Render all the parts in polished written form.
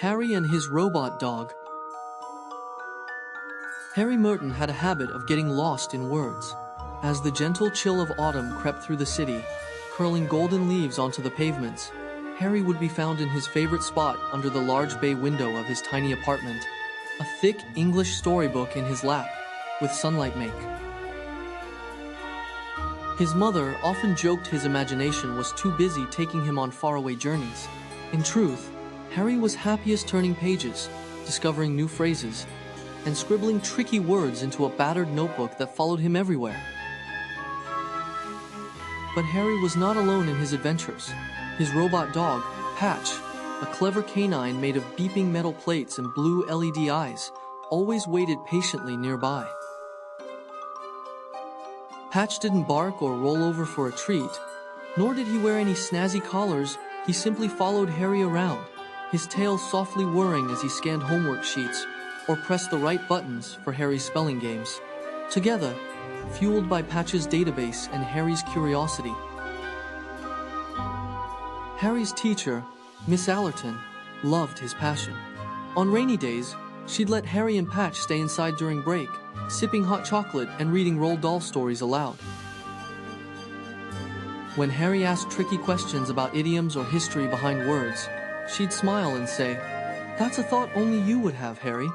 Harry and his robot dog. Harry Merton had a habit of getting lost in words. As the gentle chill of autumn crept through the city, curling golden leaves onto the pavements, Harry would be found in his favorite spot under the large bay window of his tiny apartment, a thick English storybook in his lap, with sunlight make. His mother often joked his imagination was too busy taking him on faraway journeys. In truth, Harry was happiest turning pages, discovering new phrases, and scribbling tricky words into a battered notebook that followed him everywhere. But Harry was not alone in his adventures. His robot dog, Patch, a clever canine made of beeping metal plates and blue LED eyes, always waited patiently nearby. Patch didn't bark or roll over for a treat, nor did he wear any snazzy collars. He simply followed Harry around, his tail softly whirring as he scanned homework sheets or pressed the right buttons for Harry's spelling games. Together, fueled by Patch's database and Harry's curiosity. Harry's teacher, Miss Allerton, loved his passion. On rainy days, she'd let Harry and Patch stay inside during break, sipping hot chocolate and reading Roald Dahl stories aloud. When Harry asked tricky questions about idioms or history behind words, she'd smile and say, "That's a thought only you would have, Harry."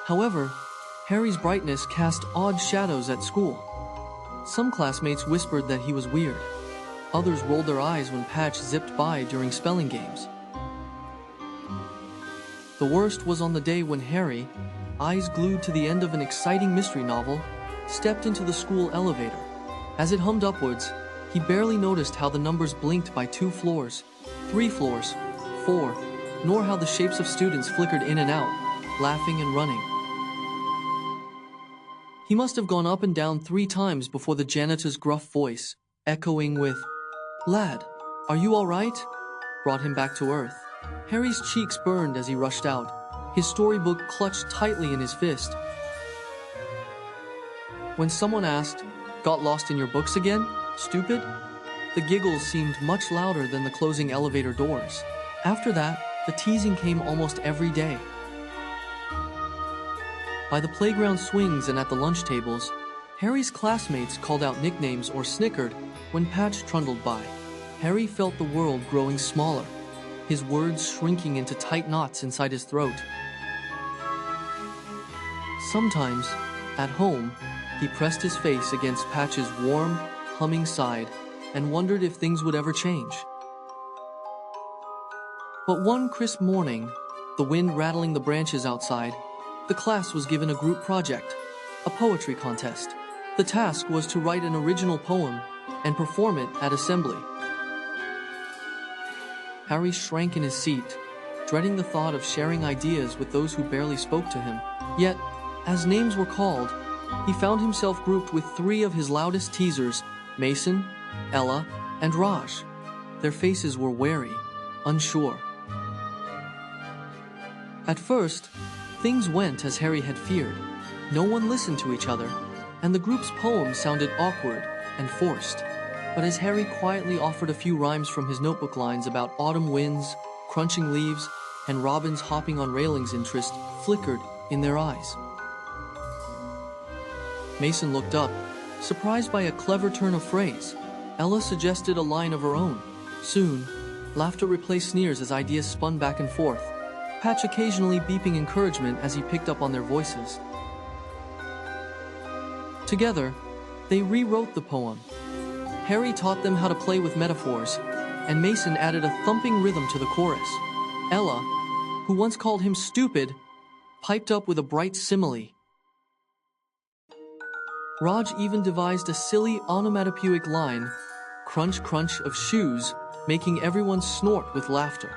However, Harry's brightness cast odd shadows at school. Some classmates whispered that he was weird. Others rolled their eyes when Patch zipped by during spelling games. The worst was on the day when Harry, eyes glued to the end of an exciting mystery novel, stepped into the school elevator. As it hummed upwards, he barely noticed how the numbers blinked by 2 floors, 3 floors, 4, nor how the shapes of students flickered in and out, laughing and running. He must have gone up and down 3 times before the janitor's gruff voice, echoing with, "Lad, are you all right?" brought him back to earth. Harry's cheeks burned as he rushed out, his storybook clutched tightly in his fist. When someone asked, "Got lost in your books again, stupid?" the giggles seemed much louder than the closing elevator doors. After that, the teasing came almost every day. By the playground swings and at the lunch tables, Harry's classmates called out nicknames or snickered when Patch trundled by. Harry felt the world growing smaller, his words shrinking into tight knots inside his throat. Sometimes, at home, he pressed his face against Patch's warm, humming side and wondered if things would ever change. But one crisp morning, the wind rattling the branches outside, the class was given a group project, a poetry contest. The task was to write an original poem and perform it at assembly. Harry shrank in his seat, dreading the thought of sharing ideas with those who barely spoke to him. Yet, as names were called, he found himself grouped with 3 of his loudest teasers, Mason, Ella, and Raj. Their faces were wary, unsure. At first, things went as Harry had feared. No one listened to each other, and the group's poem sounded awkward and forced. But as Harry quietly offered a few rhymes from his notebook lines about autumn winds, crunching leaves, and robins hopping on railings, interest flickered in their eyes. Mason looked up, surprised by a clever turn of phrase. Ella suggested a line of her own. Soon, laughter replaced sneers as ideas spun back and forth, Patch occasionally beeping encouragement as he picked up on their voices. Together, they rewrote the poem. Harry taught them how to play with metaphors, and Mason added a thumping rhythm to the chorus. Ella, who once called him stupid, piped up with a bright simile. Raj even devised a silly onomatopoeic line, crunch crunch of shoes, making everyone snort with laughter.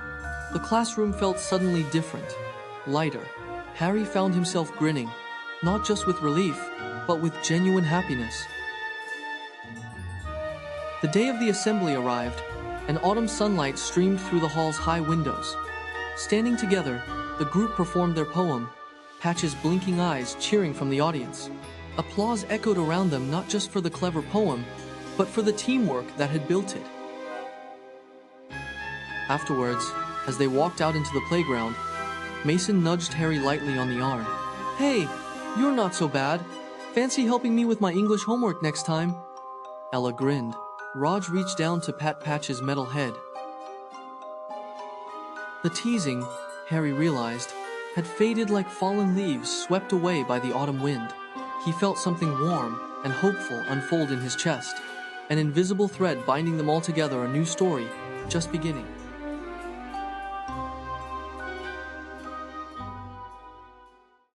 The classroom felt suddenly different, lighter. Harry found himself grinning, not just with relief, but with genuine happiness. The day of the assembly arrived, and autumn sunlight streamed through the hall's high windows. Standing together, the group performed their poem, Patch's blinking eyes cheering from the audience. Applause echoed around them not just for the clever poem, but for the teamwork that had built it. Afterwards, As they walked out into the playground, Mason nudged Harry lightly on the arm. "Hey, you're not so bad. Fancy helping me with my English homework next time?" Ella grinned. Raj reached down to pat Patch's metal head. The teasing, Harry realized, had faded like fallen leaves swept away by the autumn wind. He felt something warm and hopeful unfold in his chest, an invisible thread binding them all together, a new story just beginning.